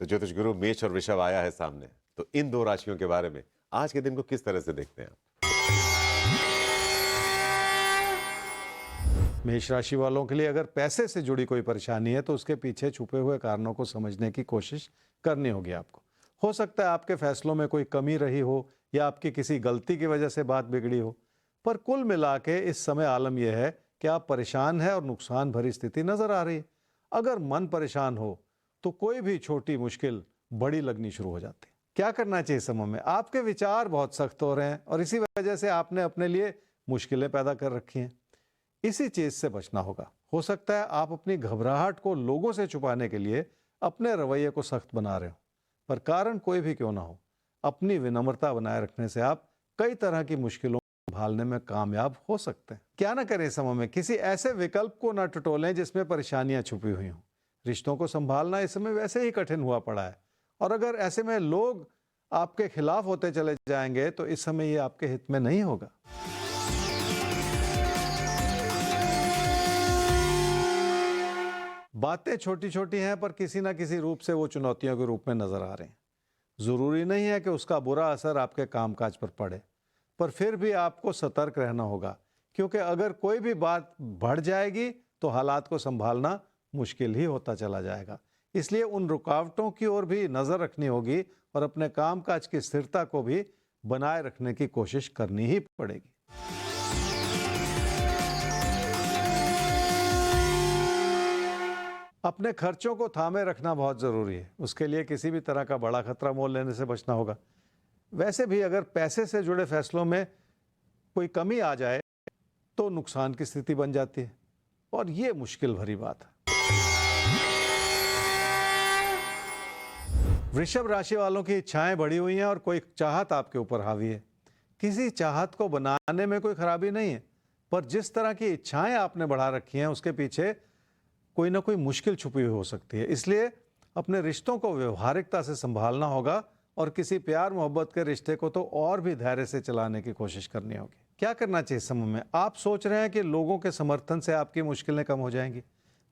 ज्योतिष गुरु मेष और वृषभ आया है सामने, तो इन दो राशियों के बारे में आज के दिन को किस तरह से देखते हैं आप? मेष राशि वालों के लिए अगर पैसे से जुड़ी कोई परेशानी है तो उसके पीछे छुपे हुए कारणों को समझने की कोशिश करनी होगी आपको। हो सकता है आपके फैसलों में कोई कमी रही हो या आपकी किसी गलती की वजह से बात बिगड़ी हो, पर कुल मिला के इस समय आलम यह है कि आप परेशान हैं और नुकसान भरी स्थिति नजर आ रही है। अगर मन परेशान हो तो कोई भी छोटी मुश्किल बड़ी लगनी शुरू हो जाती है। क्या करना चाहिए इस समय में? आपके विचार बहुत सख्त हो रहे हैं और इसी वजह से आपने अपने लिए मुश्किलें पैदा कर रखी हैं। इसी चीज से बचना होगा। हो सकता है आप अपनी घबराहट को लोगों से छुपाने के लिए अपने रवैये को सख्त बना रहे हो, पर कारण कोई भी क्यों ना हो, अपनी विनम्रता बनाए रखने से आप कई तरह की मुश्किलों को संभालने में कामयाब हो सकते हैं। क्या ना करें इस समय में? किसी ऐसे विकल्प को ना टटोलें जिसमें परेशानियां छुपी हुई हों। रिश्तों को संभालना इस समय वैसे ही कठिन हुआ पड़ा है, और अगर ऐसे में लोग आपके खिलाफ होते चले जाएंगे तो इस समय ये आपके हित में नहीं होगा। बातें छोटी छोटी हैं पर किसी ना किसी रूप से वो चुनौतियों के रूप में नजर आ रहे हैं। जरूरी नहीं है कि उसका बुरा असर आपके कामकाज पर पड़े, पर फिर भी आपको सतर्क रहना होगा, क्योंकि अगर कोई भी बात बढ़ जाएगी तो हालात को संभालना मुश्किल ही होता चला जाएगा। इसलिए उन रुकावटों की ओर भी नजर रखनी होगी और अपने कामकाज की स्थिरता को भी बनाए रखने की कोशिश करनी ही पड़ेगी। अपने खर्चों को थामे रखना बहुत जरूरी है। उसके लिए किसी भी तरह का बड़ा खतरा मोल लेने से बचना होगा। वैसे भी अगर पैसे से जुड़े फैसलों में कोई कमी आ जाए तो नुकसान की स्थिति बन जाती है, और ये मुश्किल भरी बात है। वृषभ राशि वालों की इच्छाएं बढ़ी हुई हैं और कोई चाहत आपके ऊपर हावी है। किसी चाहत को बनाने में कोई खराबी नहीं है, पर जिस तरह की इच्छाएं आपने बढ़ा रखी हैं उसके पीछे कोई ना कोई मुश्किल छुपी हुई हो सकती है। इसलिए अपने रिश्तों को व्यवहारिकता से संभालना होगा और किसी प्यार मोहब्बत के रिश्ते को तो और भी धैर्य से चलाने की कोशिश करनी होगी। क्या करना चाहिए इस समय में? आप सोच रहे हैं कि लोगों के समर्थन से आपकी मुश्किलें कम हो जाएंगी,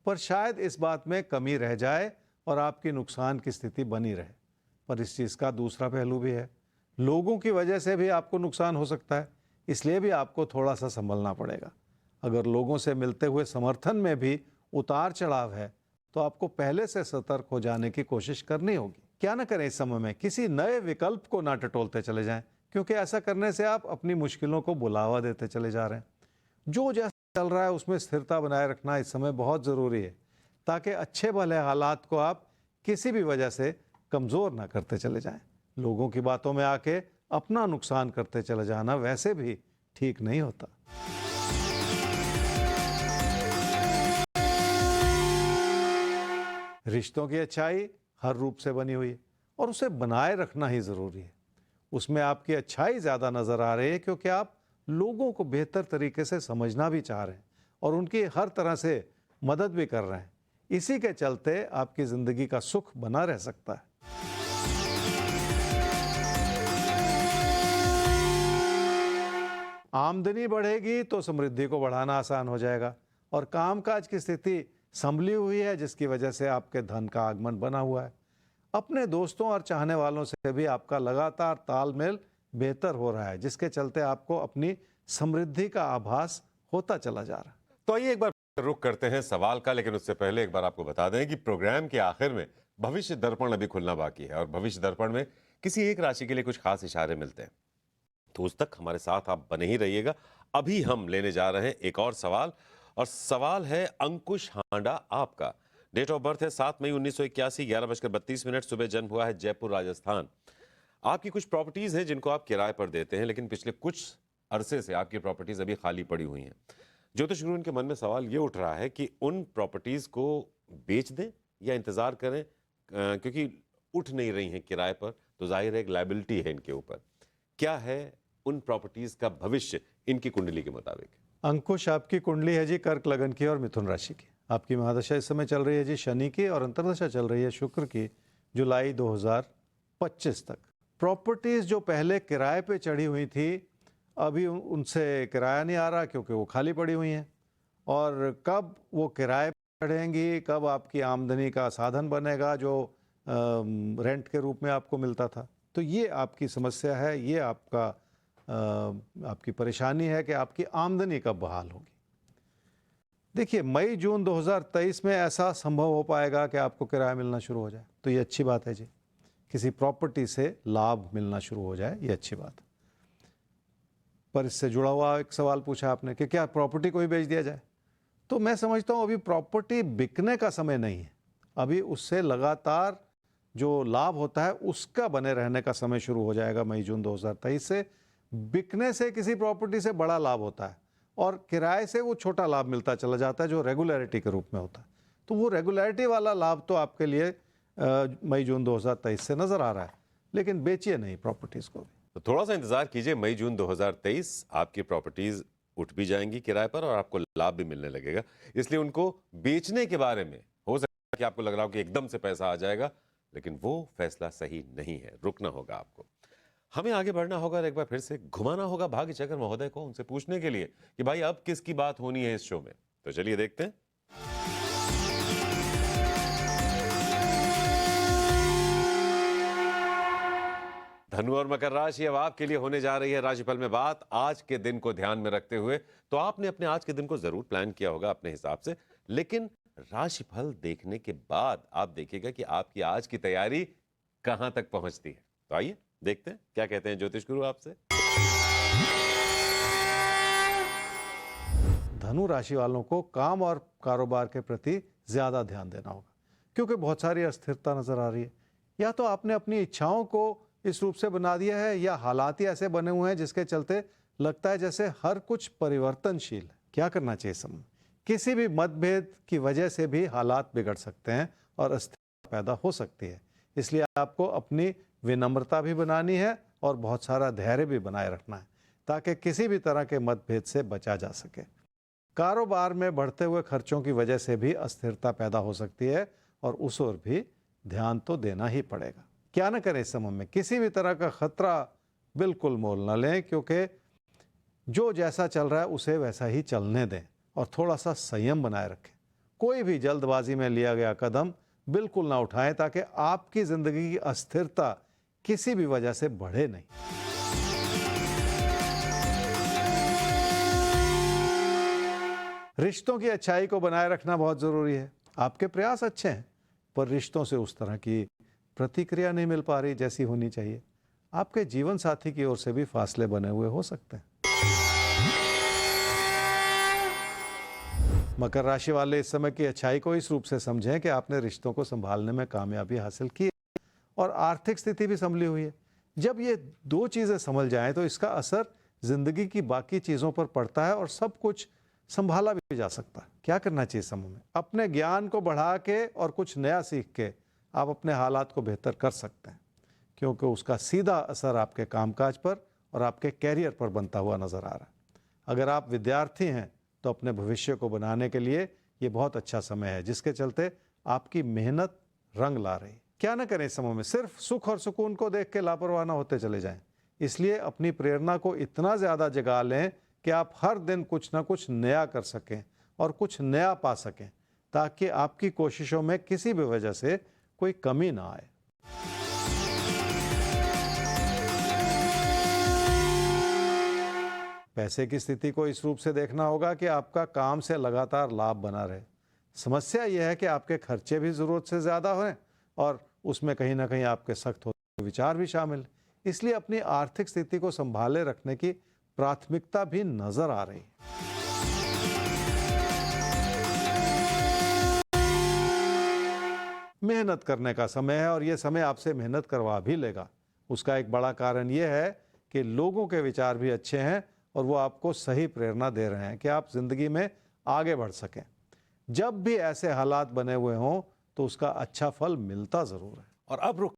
पर शायद इस बात में कमी रह जाए और आपकी नुकसान की स्थिति बनी रहे। पर इस चीज़ का दूसरा पहलू भी है, लोगों की वजह से भी आपको नुकसान हो सकता है, इसलिए भी आपको थोड़ा सा संभलना पड़ेगा। अगर लोगों से मिलते हुए समर्थन में भी उतार चढ़ाव है तो आपको पहले से सतर्क हो जाने की कोशिश करनी होगी। क्या ना करें इस समय में? किसी नए विकल्प को ना टटोलते चले जाएं, क्योंकि ऐसा करने से आप अपनी मुश्किलों को बुलावा देते चले जा रहे हैं। जो जैसा चल रहा है उसमें स्थिरता बनाए रखना इस समय बहुत ज़रूरी है, ताकि अच्छे भले हालात को आप किसी भी वजह से कमज़ोर ना करते चले जाएं। लोगों की बातों में आके अपना नुकसान करते चले जाना वैसे भी ठीक नहीं होता। रिश्तों की अच्छाई हर रूप से बनी हुई है और उसे बनाए रखना ही जरूरी है। उसमें आपकी अच्छाई ज्यादा नजर आ रही है क्योंकि आप लोगों को बेहतर तरीके से समझना भी चाह रहे हैं और उनकी हर तरह से मदद भी कर रहे हैं। इसी के चलते आपकी जिंदगी का सुख बना रह सकता है। आमदनी बढ़ेगी तो समृद्धि को बढ़ाना आसान हो जाएगा और कामकाज की स्थिति संभली हुई है, जिसकी वजह से आपके धन का आगमन बना हुआ है। अपने दोस्तों और चाहने वालों से भी आपका लगातार तालमेल बेहतर हो रहा है, जिसके चलते आपको अपनी समृद्धि का आभास होता चला जा रहा है। तो आइए एक बार रुक करते हैं सवाल का, लेकिन उससे पहले एक बार आपको बता दें कि प्रोग्राम के आखिर में भविष्य दर्पण अभी खुलना बाकी है और भविष्य दर्पण में किसी एक राशि के लिए कुछ खास इशारे मिलते हैं, तो उस तक हमारे साथ आप बने ही रहिएगा। अभी हम लेने जा रहे हैं एक और सवाल, और सवाल है अंकुश हांडा आपका। डेट ऑफ बर्थ है 7 मई 1981, 11:32 सुबह जन्म हुआ है जयपुर राजस्थान। आपकी कुछ प्रॉपर्टीज हैं जिनको आप किराए पर देते हैं, लेकिन पिछले कुछ अरसे से आपकी प्रॉपर्टीज अभी खाली पड़ी हुई हैं। ज्योतिष गुरु के मन में सवाल ये उठ रहा है कि उन प्रॉपर्टीज को बेच दें या इंतजार करें, क्योंकि उठ नहीं रही हैं किराए पर, तो जाहिर है एक लायबिलिटी है इनके ऊपर। क्या है उन प्रॉपर्टीज का भविष्य इनकी कुंडली के मुताबिक? अंकुश, आपकी कुंडली है जी कर्क लगन की और मिथुन राशि की। आपकी महादशा इस समय चल रही है जी शनि की और अंतर्दशा चल रही है शुक्र की, जुलाई 2025 तक। प्रॉपर्टीज जो पहले किराए पे चढ़ी हुई थी, अभी उनसे किराया नहीं आ रहा क्योंकि वो खाली पड़ी हुई हैं, और कब वो किराए पे चढ़ेंगी, कब आपकी आमदनी का साधन बनेगा जो रेंट के रूप में आपको मिलता था। तो ये आपकी समस्या है, ये आपकी परेशानी है कि आपकी आमदनी कब बहाल होगी। देखिए, मई जून 2023 में ऐसा संभव हो पाएगा कि आपको किराया मिलना शुरू हो जाए, तो ये अच्छी बात है जी। किसी प्रॉपर्टी से लाभ मिलना शुरू हो जाए, ये अच्छी बात है। पर इससे जुड़ा हुआ एक सवाल पूछा आपने कि क्या प्रॉपर्टी को ही बेच दिया जाए। तो मैं समझता हूँ अभी प्रॉपर्टी बिकने का समय नहीं है, अभी उससे लगातार जो लाभ होता है उसका बने रहने का समय शुरू हो जाएगा मई जून 2023 से। बिकने से किसी प्रॉपर्टी से बड़ा लाभ होता है और किराए से वो छोटा लाभ मिलता चला जाता है जो रेगुलरिटी के रूप में होता है। तो वो रेगुलरिटी वाला लाभ तो आपके लिए मई जून 2023 से नजर आ रहा है, लेकिन बेचिए नहीं प्रॉपर्टीज को भी। तो थोड़ा सा इंतजार कीजिए, मई जून 2023 आपकी प्रॉपर्टीज उठ भी जाएंगी किराए पर और आपको लाभ भी मिलने लगेगा। इसलिए उनको बेचने के बारे में हो सकता है कि आपको लग रहा हो कि एकदम से पैसा आ जाएगा, लेकिन वो फैसला सही नहीं है, रुकना होगा आपको। हमें आगे बढ़ना होगा और एक बार फिर से घुमाना होगा भाग्य चक्र महोदय को, उनसे पूछने के लिए कि भाई अब किसकी बात होनी है इस शो में। तो चलिए देखते हैं। धनु और मकर राशि, अब आपके लिए होने जा रही है राशिफल में बात आज के दिन को ध्यान में रखते हुए। तो आपने अपने आज के दिन को जरूर प्लान किया होगा अपने हिसाब से, लेकिन राशिफल देखने के बाद आप देखिएगा कि आपकी आज की तैयारी कहां तक पहुंचती है। तो आइए देखते हैं क्या कहते हैं ज्योतिष गुरु आपसे। धनु राशि वालों को काम और कारोबार के प्रति ज्यादा ध्यान देना होगा, क्योंकि बहुत सारी अस्थिरता नजर आ रही है। या तो आपने अपनी इच्छाओं को इस रूप से बना दिया है, या हालात ही ऐसे बने हुए हैं जिसके चलते लगता है जैसे हर कुछ परिवर्तनशील है। क्या करना चाहिए समय? किसी भी मतभेद की वजह से भी हालात बिगड़ सकते हैं और अस्थिरता पैदा हो सकती है। इसलिए आपको अपनी विनम्रता भी बनानी है और बहुत सारा धैर्य भी बनाए रखना है, ताकि किसी भी तरह के मतभेद से बचा जा सके। कारोबार में बढ़ते हुए खर्चों की वजह से भी अस्थिरता पैदा हो सकती है और उस ओर भी ध्यान तो देना ही पड़ेगा। क्या न करें इस समय में? किसी भी तरह का खतरा बिल्कुल मोल न लें, क्योंकि जो जैसा चल रहा है उसे वैसा ही चलने दें और थोड़ा सा संयम बनाए रखें। कोई भी जल्दबाजी में लिया गया कदम बिल्कुल ना उठाएं, ताकि आपकी जिंदगी की अस्थिरता किसी भी वजह से बढ़े नहीं। रिश्तों की अच्छाई को बनाए रखना बहुत जरूरी है। आपके प्रयास अच्छे हैं, पर रिश्तों से उस तरह की प्रतिक्रिया नहीं मिल पा रही जैसी होनी चाहिए। आपके जीवन साथी की ओर से भी फासले बने हुए हो सकते हैं। मकर राशि वाले इस समय की अच्छाई को इस रूप से समझें कि आपने रिश्तों को संभालने में कामयाबी हासिल की और आर्थिक स्थिति भी संभली हुई है। जब ये दो चीजें संभल जाएं तो इसका असर जिंदगी की बाकी चीजों पर पड़ता है और सब कुछ संभाला भी जा सकता है। क्या करना चाहिए समय में? अपने ज्ञान को बढ़ा के और कुछ नया सीख के आप अपने हालात को बेहतर कर सकते हैं, क्योंकि उसका सीधा असर आपके कामकाज पर और आपके कैरियर पर बनता हुआ नजर आ रहा है। अगर आप विद्यार्थी हैं तो अपने भविष्य को बनाने के लिए ये बहुत अच्छा समय है, जिसके चलते आपकी मेहनत रंग ला रही है। क्या न करें इस समय में? सिर्फ सुख और सुकून को देख के लापरवाह न होते चले जाएं। इसलिए अपनी प्रेरणा को इतना ज्यादा जगा लें कि आप हर दिन कुछ ना कुछ नया कर सकें और कुछ नया पा सकें, ताकि आपकी कोशिशों में किसी भी वजह से कोई कमी ना आए। पैसे की स्थिति को इस रूप से देखना होगा कि आपका काम से लगातार लाभ बना रहे। समस्या यह है कि आपके खर्चे भी जरूरत से ज्यादा हैं और उसमें कहीं ना कहीं आपके सख्त होते विचार भी शामिल। इसलिए अपनी आर्थिक स्थिति को संभाले रखने की प्राथमिकता भी नजर आ रही है। मेहनत करने का समय है और यह समय आपसे मेहनत करवा भी लेगा। उसका एक बड़ा कारण यह है कि लोगों के विचार भी अच्छे हैं और वो आपको सही प्रेरणा दे रहे हैं कि आप जिंदगी में आगे बढ़ सकें। जब भी ऐसे हालात बने हुए हों तो उसका अच्छा फल मिलता जरूर है। और अब रुक